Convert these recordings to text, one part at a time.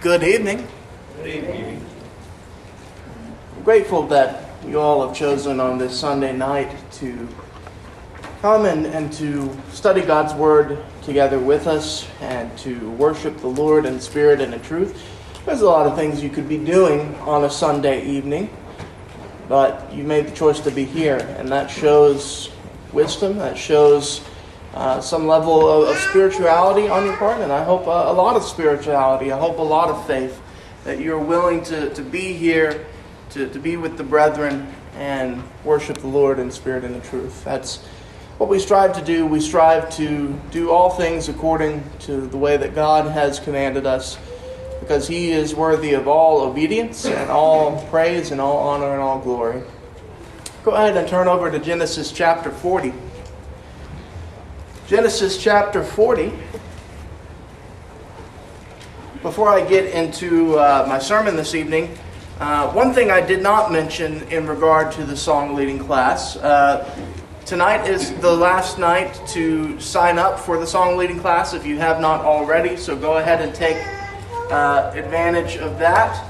Good evening. Good evening. I'm grateful that you all have chosen on this Sunday night to come and to study God's Word together with us and to worship the Lord in spirit and in truth. There's a lot of things you could be doing on a Sunday evening, but you made the choice to be here, and that shows wisdom, that shows some level of spirituality on your part, and I hope a lot of spirituality, I hope a lot of faith, that you're willing to be here, to be with the brethren and worship the Lord in spirit and in truth. That's what we strive to do. We strive to do all things according to the way that God has commanded us, because He is worthy of all obedience and all praise and all honor and all glory. Go ahead and turn over to Genesis chapter 40. Genesis chapter 40. Before I get into my sermon this evening, one thing I did not mention in regard to the song leading class. Tonight is the last night to sign up for the song leading class if you have not already, so go ahead and take advantage of that.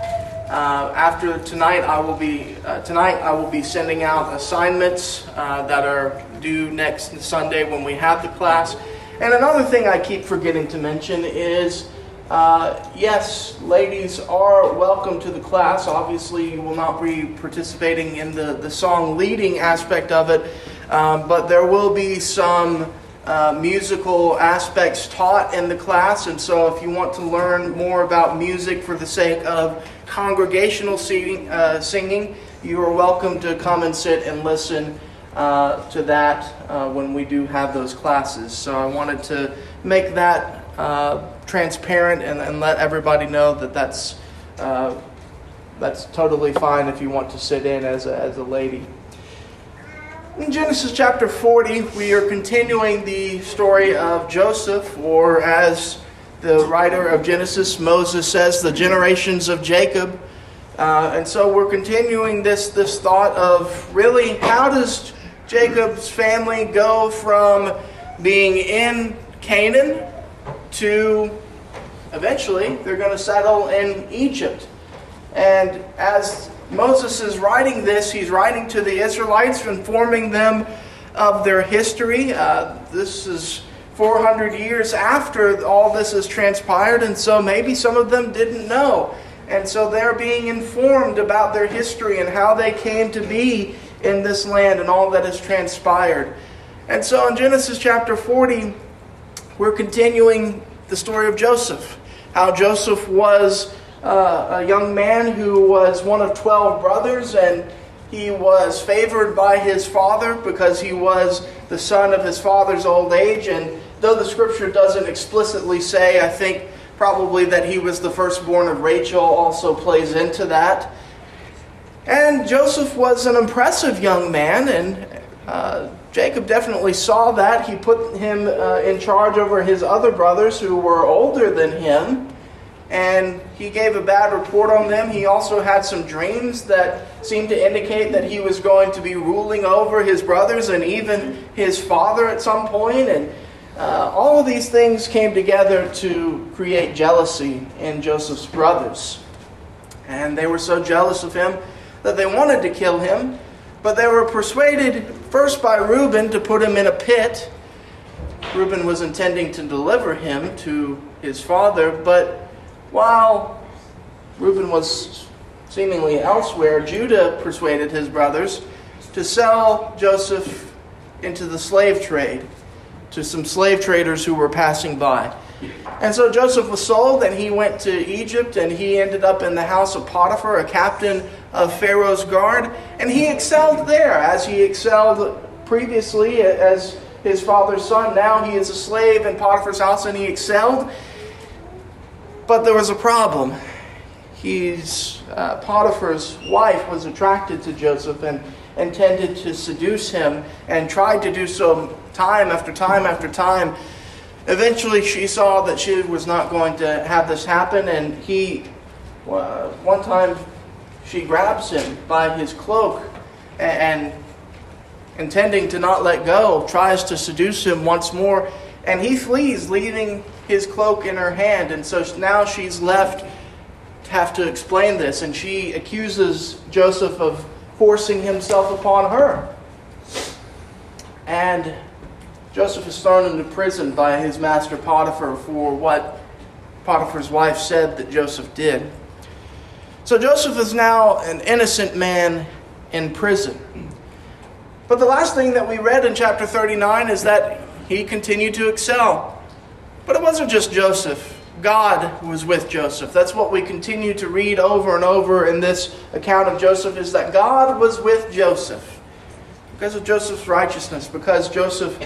After tonight, I will be sending out assignments that are due next Sunday when we have the class. And another thing I keep forgetting to mention is, yes, ladies are welcome to the class. Obviously, you will not be participating in the song leading aspect of it, but there will be some musical aspects taught in the class, and so if you want to learn more about music for the sake of congregational singing, you are welcome to come and sit and listen to that when we do have those classes. So I wanted to make that transparent and let everybody know that that's totally fine if you want to sit in as a lady. In Genesis chapter 40, we are continuing the story of Joseph, or as the writer of Genesis, Moses, says, the generations of Jacob. And so we're continuing this thought of really how does Jacob's family go from being in Canaan to eventually they're going to settle in Egypt. And as Moses is writing this, he's writing to the Israelites, informing them of their history. This is 400 years after all this has transpired, and so maybe some of them didn't know. And so they're being informed about their history and how they came to be in this land and all that has transpired. And so in Genesis chapter 40, we're continuing the story of Joseph. How Joseph was a young man who was one of 12 brothers, and he was favored by his father because he was the son of his father's old age. And though the scripture doesn't explicitly say, I think probably that he was the firstborn of Rachel also plays into that. And Joseph was an impressive young man, and Jacob definitely saw that. He put him in charge over his other brothers who were older than him, and he gave a bad report on them. He also had some dreams that seemed to indicate that he was going to be ruling over his brothers and even his father at some point. And all of these things came together to create jealousy in Joseph's brothers. And they were so jealous of him that they wanted to kill him, but they were persuaded first by Reuben to put him in a pit. Reuben was intending to deliver him to his father, but while Reuben was seemingly elsewhere, Judah persuaded his brothers to sell Joseph into the slave trade to some slave traders who were passing by. And so Joseph was sold, and he went to Egypt, and he ended up in the house of Potiphar, a captain of Pharaoh's guard, and he excelled there as he excelled previously as his father's son. Now he is a slave in Potiphar's house, and he excelled. But there was a problem. Potiphar's wife was attracted to Joseph and intended to seduce him and tried to do so time after time after time. Eventually she saw that she was not going to have this happen, and one time she grabs him by his cloak and intending to not let go, tries to seduce him once more, and he flees, leaving his cloak in her hand. And so now she's left have to explain this, and she accuses Joseph of forcing himself upon her. And Joseph is thrown into prison by his master Potiphar for what Potiphar's wife said that Joseph did. So Joseph is now an innocent man in prison. But the last thing that we read in chapter 39 is that he continued to excel. But it wasn't just Joseph. God was with Joseph. That's what we continue to read over and over in this account of Joseph, is that God was with Joseph because of Joseph's righteousness, because Joseph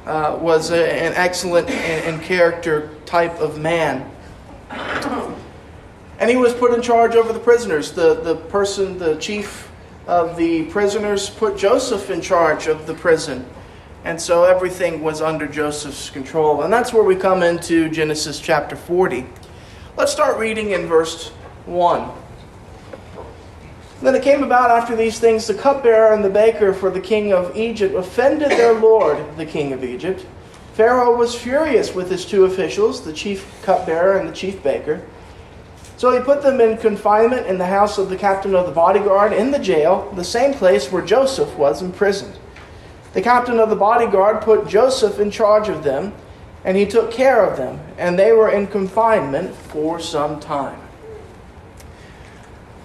was an excellent and character type of man. And he was put in charge over the prisoners. The chief of the prisoners put Joseph in charge of the prison. And so everything was under Joseph's control. And that's where we come into Genesis chapter 40. Let's start reading in verse 1. Then it came about after these things, the cupbearer and the baker for the king of Egypt offended their lord, the king of Egypt. Pharaoh was furious with his two officials, the chief cupbearer and the chief baker. So he put them in confinement in the house of the captain of the bodyguard in the jail, the same place where Joseph was imprisoned. The captain of the bodyguard put Joseph in charge of them, and he took care of them, and they were in confinement for some time.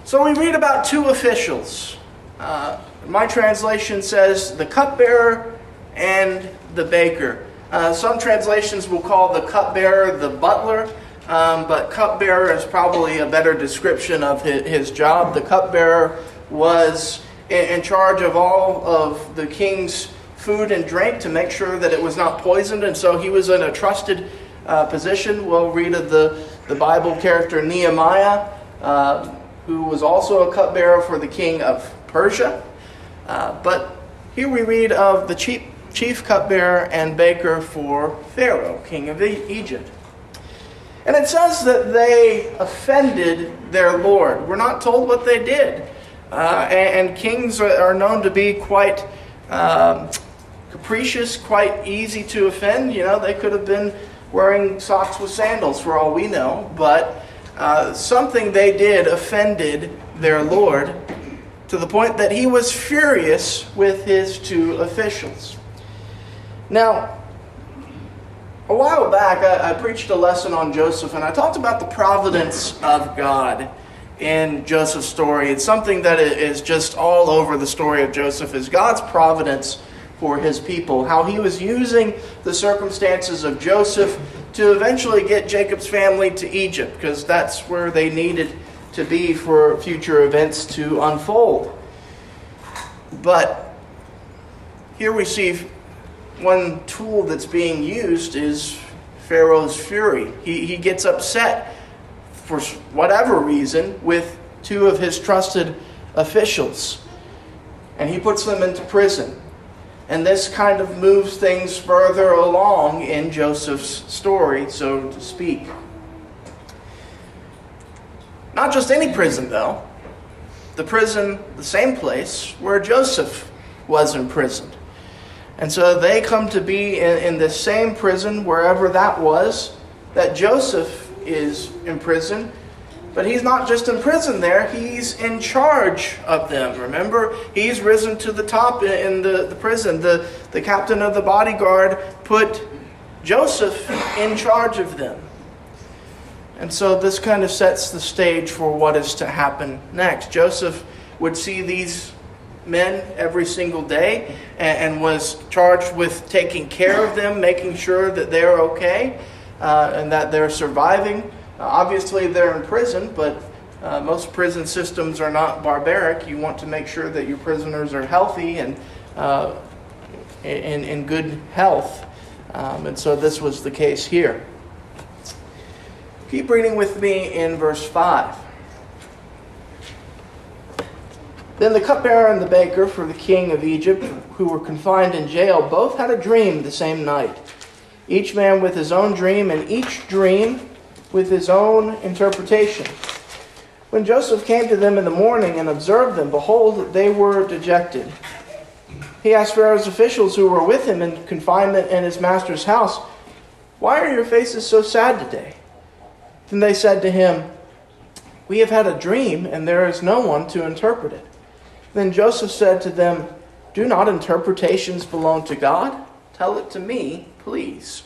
So we read about two officials. My translation says the cupbearer and the baker. Some translations will call the cupbearer the butler, but cupbearer is probably a better description of his job. The cupbearer was in charge of all of the king's food and drink to make sure that it was not poisoned, and so he was in a trusted position. We'll read of the Bible character Nehemiah, who was also a cupbearer for the king of Persia. But here we read of the chief cupbearer and baker for Pharaoh, king of Egypt. And it says that they offended their lord. We're not told what they did. And kings are known to be quite capricious, quite easy to offend. You know, they could have been wearing socks with sandals for all we know. But something they did offended their lord to the point that he was furious with his two officials. Now, a while back, I preached a lesson on Joseph, and I talked about the providence of God in Joseph's story. It's something that is just all over the story of Joseph, is God's providence for his people, how he was using the circumstances of Joseph to eventually get Jacob's family to Egypt, because that's where they needed to be for future events to unfold. But here we see one tool that's being used is Pharaoh's fury. He gets upset for whatever reason with two of his trusted officials, and he puts them into prison. And this kind of moves things further along in Joseph's story, so to speak. Not just any prison, though. The prison, the same place where Joseph was imprisoned. And so they come to be in the same prison, wherever that was, that Joseph is imprisoned. But he's not just in prison there, he's in charge of them. Remember, he's risen to the top in the prison. The captain of the bodyguard put Joseph in charge of them. And so this kind of sets the stage for what is to happen next. Joseph would see these men every single day and was charged with taking care of them, making sure that they're okay and that they're surviving. Obviously, they're in prison, but most prison systems are not barbaric. You want to make sure that your prisoners are healthy and in good health. And so this was the case here. Keep reading with me in verse 5. Then the cupbearer and the baker for the king of Egypt, who were confined in jail, both had a dream the same night. Each man with his own dream, and each dream with his own interpretation. When Joseph came to them in the morning and observed them, behold, they were dejected. He asked Pharaoh's officials who were with him in confinement in his master's house, "Why are your faces so sad today?" Then they said to him, We have had a dream, and there is no one to interpret it." Then Joseph said to them, "Do not interpretations belong to God? Tell it to me, please."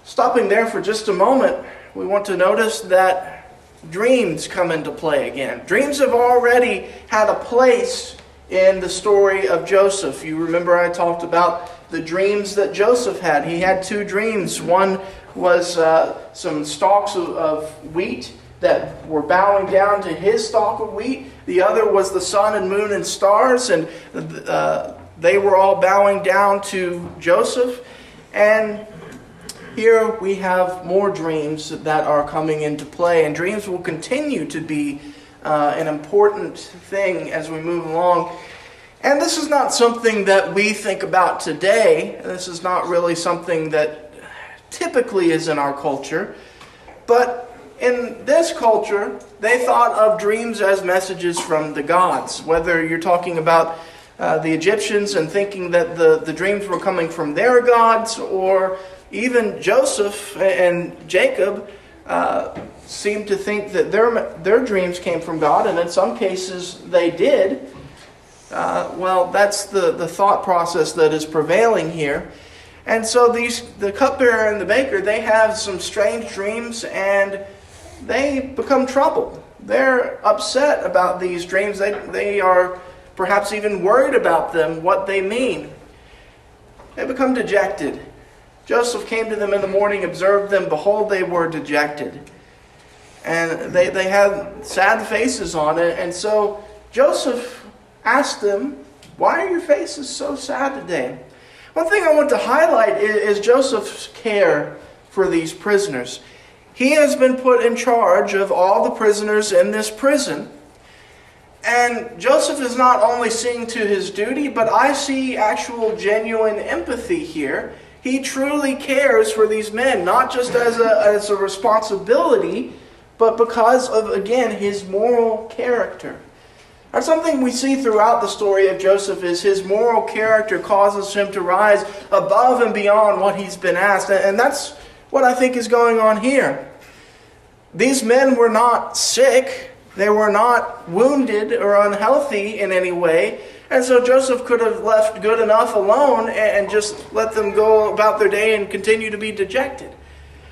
Stopping there for just a moment, we want to notice that dreams come into play again. Dreams have already had a place in the story of Joseph. You remember I talked about the dreams that Joseph had. He had two dreams. One was some stalks of wheat that were bowing down to his stalk of wheat. The other was the sun and moon and stars, and they were all bowing down to Joseph. And here we have more dreams that are coming into play, and dreams will continue to be an important thing as we move along. And this is not something that we think about today. This is not really something that typically is in our culture. But in this culture, they thought of dreams as messages from the gods. Whether you're talking about the Egyptians and thinking that the dreams were coming from their gods, or even Joseph and Jacob seemed to think that their dreams came from God, and in some cases they did. Well, that's the thought process that is prevailing here. And so the cupbearer and the baker, they have some strange dreams, and they become troubled. They're upset about these dreams. They are perhaps even worried about them, what they mean. They become dejected. Joseph came to them in the morning, observed them. Behold, they were dejected. And they had sad faces on it. And so Joseph asked them, "Why are your faces so sad today?" One thing I want to highlight is Joseph's care for these prisoners. He has been put in charge of all the prisoners in this prison. And Joseph is not only seeing to his duty, but I see actual genuine empathy here. He truly cares for these men, not just as a responsibility, but because of, again, his moral character. That's something we see throughout the story of Joseph, is his moral character causes him to rise above and beyond what he's been asked. And that's what I think is going on here. These men were not sick. They were not wounded or unhealthy in any way. And so Joseph could have left good enough alone and just let them go about their day and continue to be dejected.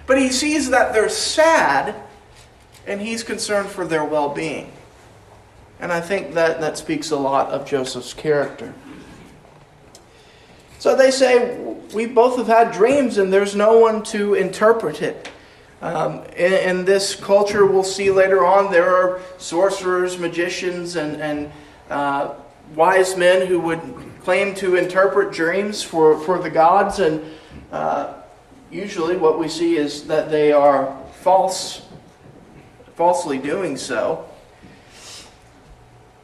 But he sees that they're sad, and he's concerned for their well-being. And I think that speaks a lot of Joseph's character. So they say, "We both have had dreams, and there's no one to interpret it." In this culture, we'll see later on, there are sorcerers, magicians, and wise men who would claim to interpret dreams for the gods. And usually what we see is that they are falsely doing so.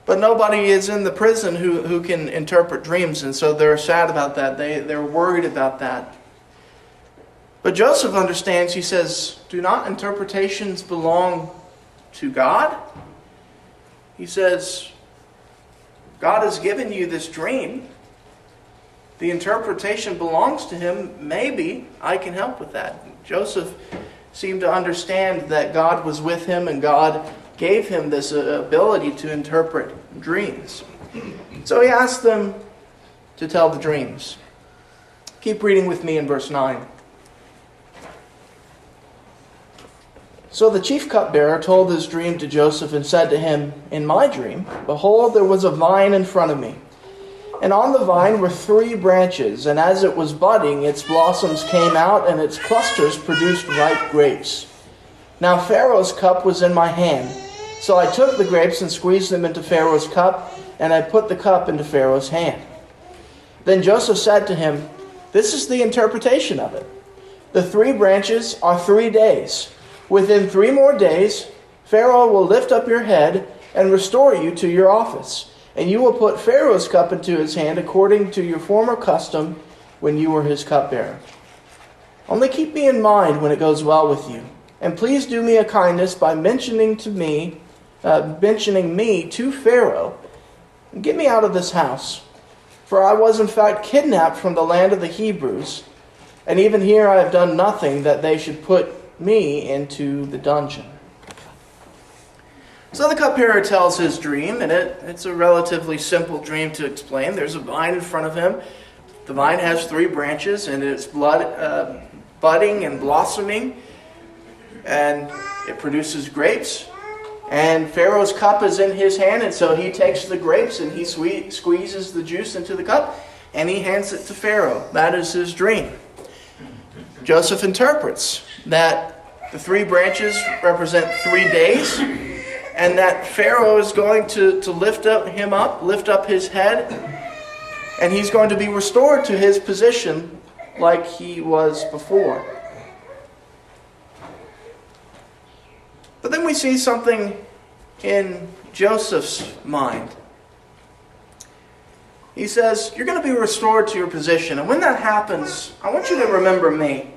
But nobody is in the prison who can interpret dreams, and so they're sad about that. They're worried about that. But Joseph understands. He says, "Do not interpretations belong to God?" He says, "God has given you this dream. The interpretation belongs to him. Maybe I can help with that." Joseph seemed to understand that God was with him, and God gave him this ability to interpret dreams. So he asked them to tell the dreams. Keep reading with me in verse 9. So the chief cupbearer told his dream to Joseph and said to him, "In my dream, behold, there was a vine in front of me. And on the vine were 3 branches, and as it was budding, its blossoms came out, and its clusters produced ripe grapes. Now Pharaoh's cup was in my hand. So I took the grapes and squeezed them into Pharaoh's cup, and I put the cup into Pharaoh's hand." Then Joseph said to him, "This is the interpretation of it. The 3 branches are 3 days. Within 3 more days, Pharaoh will lift up your head and restore you to your office, and you will put Pharaoh's cup into his hand according to your former custom when you were his cupbearer. Only keep me in mind when it goes well with you, and please do me a kindness by mentioning me to Pharaoh, and get me out of this house. For I was in fact kidnapped from the land of the Hebrews, and even here I have done nothing that they should put me into the dungeon." So the cupbearer tells his dream, and it's a relatively simple dream to explain. There's a vine in front of him. The vine has 3 branches, and it's budding and blossoming, and it produces grapes. And Pharaoh's cup is in his hand, and so he takes the grapes and he squeezes the juice into the cup, and he hands it to Pharaoh. That is his dream. Joseph interprets that the 3 branches represent 3 days, and that Pharaoh is going to lift up his head, and he's going to be restored to his position like he was before. But then we see something in Joseph's mind. He says, you're going to be restored to your position, and when that happens, I want you to remember me.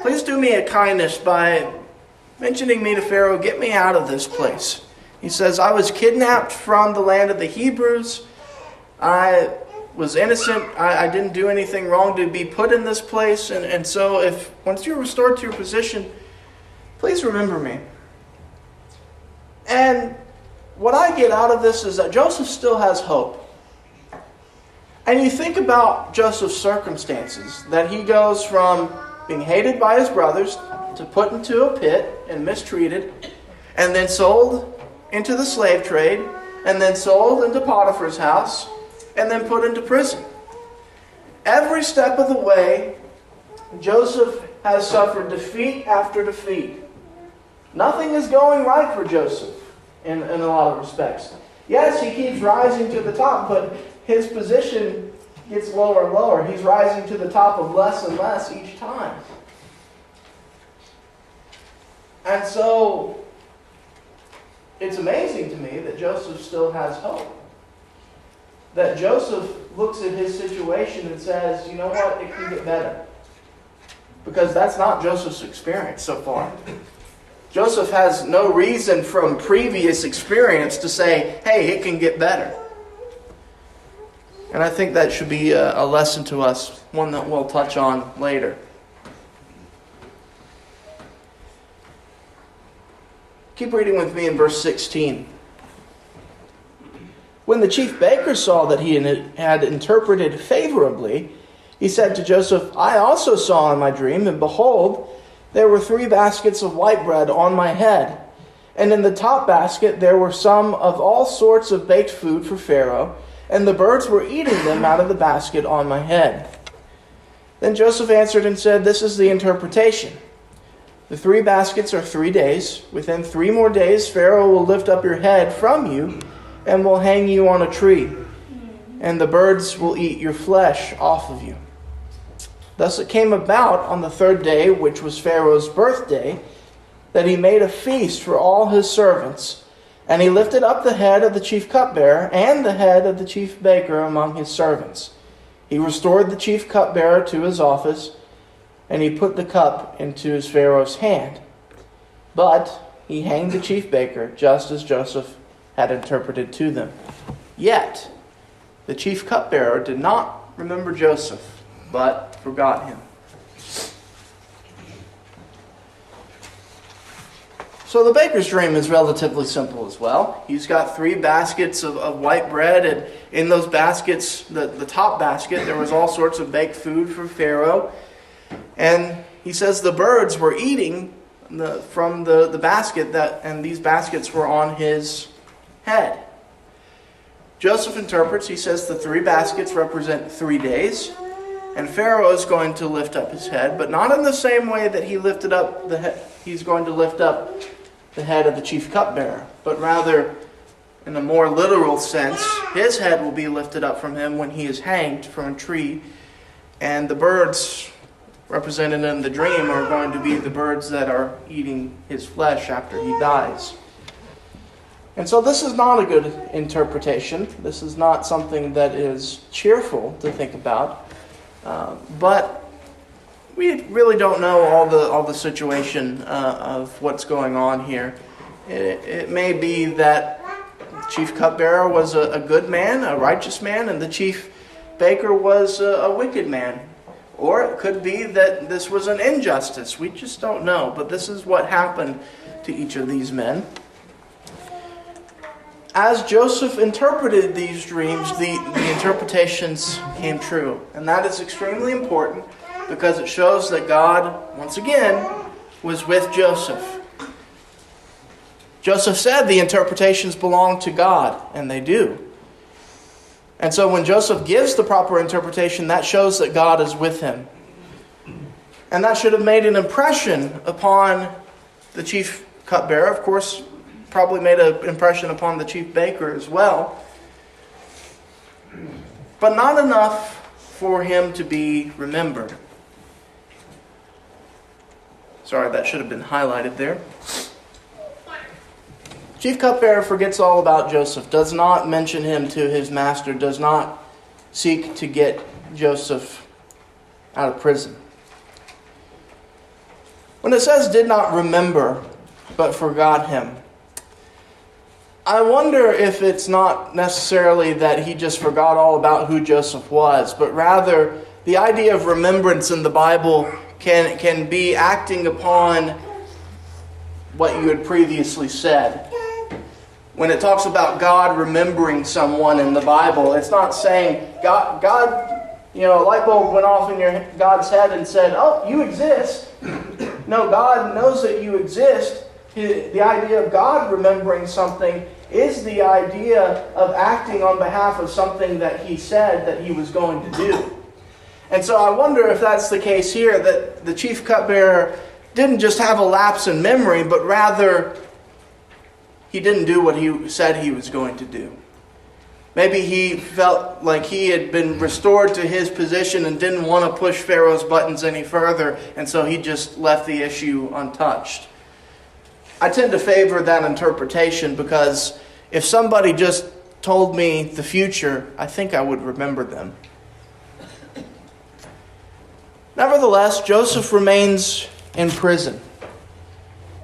Please do me a kindness by mentioning me to Pharaoh. Get me out of this place. He says, I was kidnapped from the land of the Hebrews. I was innocent. I didn't do anything wrong to be put in this place. And so once you're restored to your position, please remember me. And what I get out of this is that Joseph still has hope. And you think about Joseph's circumstances, that he goes from being hated by his brothers to put into a pit and mistreated, and then sold into the slave trade, and then sold into Potiphar's house, and then put into prison. Every step of the way, Joseph has suffered defeat after defeat. Nothing is going right for Joseph in a lot of respects. Yes, he keeps rising to the top, but his position gets lower and lower. He's rising to the top of less and less each time. And so, it's amazing to me that Joseph still has hope. That Joseph looks at his situation and says, you know what, it can get better. Because that's not Joseph's experience so far. Joseph has no reason from previous experience to say, hey, it can get better. And I think that should be a lesson to us, one that we'll touch on later. Keep reading with me in verse 16. When the chief baker saw that he had interpreted favorably, he said to Joseph, I also saw in my dream, and behold, there were 3 baskets of white bread on my head. And in the top basket there were some of all sorts of baked food for Pharaoh, and the birds were eating them out of the basket on my head. Then Joseph answered and said, this is the interpretation. The 3 baskets are 3 days. Within 3 more days, Pharaoh will lift up your head from you and will hang you on a tree, and the birds will eat your flesh off of you. Thus it came about on the 3rd day, which was Pharaoh's birthday, that he made a feast for all his servants, and he lifted up the head of the chief cupbearer and the head of the chief baker among his servants. He restored the chief cupbearer to his office, and he put the cup into his Pharaoh's hand. But he hanged the chief baker, just as Joseph had interpreted to them. Yet the chief cupbearer did not remember Joseph, but forgot him. So the baker's dream is relatively simple as well. He's got 3 baskets of white bread, and in those baskets, the top basket, there was all sorts of baked food for Pharaoh. And he says the birds were eating from the basket, and these baskets were on his head. Joseph interprets, he says the 3 baskets represent 3 days, and Pharaoh is going to lift up his head, but not in the same way that he lifted up the head. He's going to lift up the head of the chief cupbearer, but rather, in a more literal sense, his head will be lifted up from him when he is hanged from a tree, and the birds represented in the dream are going to be the birds that are eating his flesh after he dies. And so this is not a good interpretation. This is not something that is cheerful to think about. But we really don't know all the situation of what's going on here. It may be that the chief cupbearer was a good man, a righteous man, and the chief baker was a wicked man. Or it could be that this was an injustice. We just don't know. But this is what happened to each of these men. as Joseph interpreted these dreams, the interpretations came true. And that is extremely important because it shows that God, once again, was with Joseph. Joseph said the interpretations belong to God, and they do. And so when Joseph gives the proper interpretation, that shows that God is with him. And that should have made an impression upon the chief cupbearer. Of course, probably made an impression upon the chief baker as well. But not enough for him to be remembered. Sorry, that should have been highlighted there. Chief cupbearer forgets all about Joseph, does not mention him to his master, does not seek to get Joseph out of prison. When it says did not remember, but forgot him, I wonder if it's not necessarily that he just forgot all about who Joseph was, but rather the idea of remembrance in the Bible can be acting upon what you had previously said. When it talks about God remembering someone in the Bible, it's not saying God, a light bulb went off in God's head and said, "Oh, you exist." No, God knows that you exist. The idea of God remembering something is the idea of acting on behalf of something that He said that He was going to do. And so I wonder if that's the case here, that the chief cupbearer didn't just have a lapse in memory, but rather he didn't do what he said he was going to do. Maybe he felt like he had been restored to his position and didn't want to push Pharaoh's buttons any further, and so he just left the issue untouched. I tend to favor that interpretation because if somebody just told me the future, I think I would remember them. Nevertheless, Joseph remains in prison.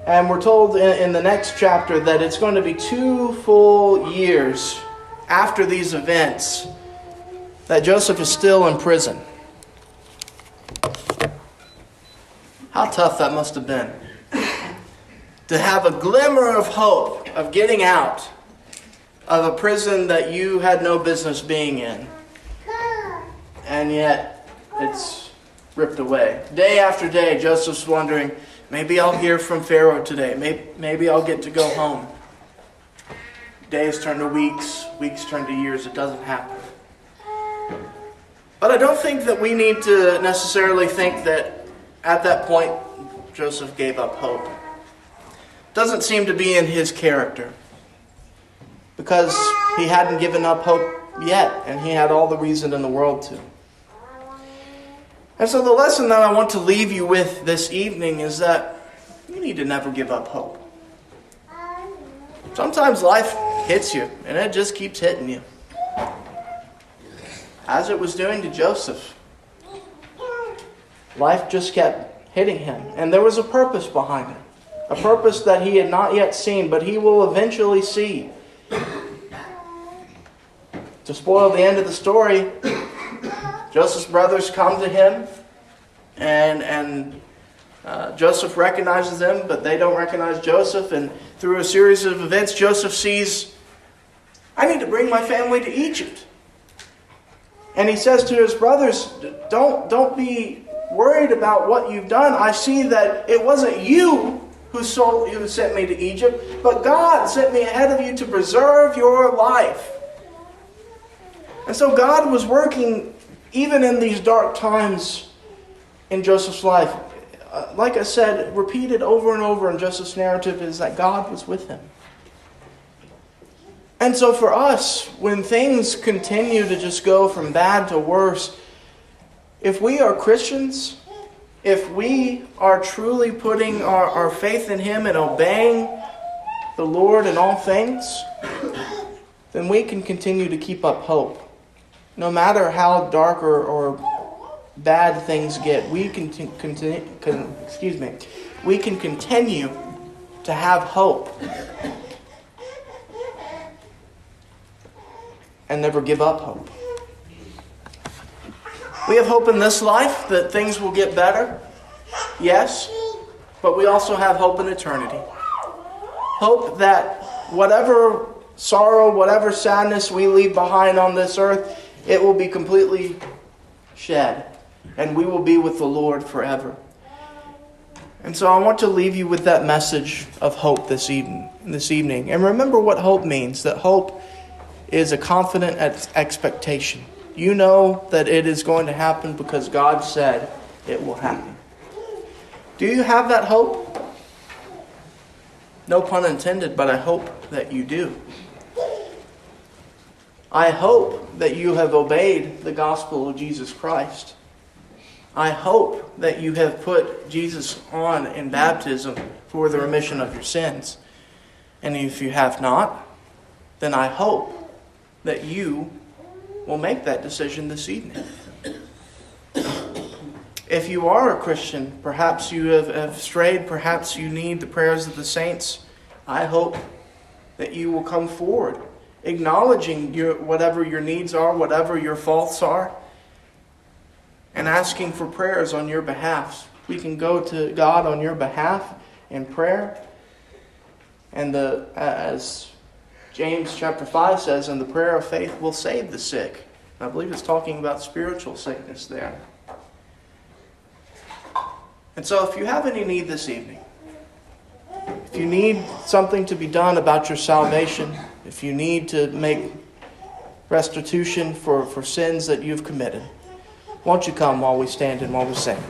And we're told in the next chapter that it's going to be 2 full years after these events that Joseph is still in prison. How tough that must have been. To have a glimmer of hope of getting out of a prison that you had no business being in. And yet it's ripped away. Day after day, Joseph's wondering, maybe I'll hear from Pharaoh today. Maybe I'll get to go home. Days turn to weeks. Weeks turn to years. It doesn't happen. But I don't think that we need to necessarily think that at that point Joseph gave up hope. Doesn't seem to be in his character. Because he hadn't given up hope yet. And he had all the reason in the world to. And so the lesson that I want to leave you with this evening is that you need to never give up hope. Sometimes life hits you, and it just keeps hitting you. As it was doing to Joseph. Life just kept hitting him. And there was a purpose behind it. A purpose that he had not yet seen, but he will eventually see. To spoil the end of the story, Joseph's brothers come to him, and Joseph recognizes them, but they don't recognize Joseph. And through a series of events, Joseph sees, I need to bring my family to Egypt. And he says to his brothers, don't be worried about what you've done. I see that it wasn't you who sent me to Egypt, but God sent me ahead of you to preserve your life. And so God was working even in these dark times in Joseph's life. Like I said, repeated over and over in Joseph's narrative is that God was with him. And so for us, when things continue to just go from bad to worse, if we are Christians, if we are truly putting our faith in Him and obeying the Lord in all things, then we can continue to keep up hope. No matter how dark or bad things get, we can continue to have hope and never give up hope. We have hope in this life that things will get better, yes, but we also have hope in eternity. Hope that whatever sorrow, whatever sadness we leave behind on this earth, it will be completely shed. And we will be with the Lord forever. And so I want to leave you with that message of hope this evening. And remember what hope means. That hope is a confident expectation. You know that it is going to happen because God said it will happen. Do you have that hope? No pun intended, but I hope that you do. I hope that you have obeyed the gospel of Jesus Christ. I hope that you have put Jesus on in baptism for the remission of your sins. And if you have not, then I hope that you will make that decision this evening. If you are a Christian, perhaps you have strayed, perhaps you need the prayers of the saints, I hope that you will come forward, acknowledging whatever your needs are, whatever your faults are, and asking for prayers on your behalf. We can go to God on your behalf in prayer. And as James chapter 5 says, and the prayer of faith will save the sick. I believe it's talking about spiritual sickness there. And so if you have any need this evening, if you need something to be done about your salvation, if you need to make restitution for sins that you've committed, won't you come while we stand and while we sing?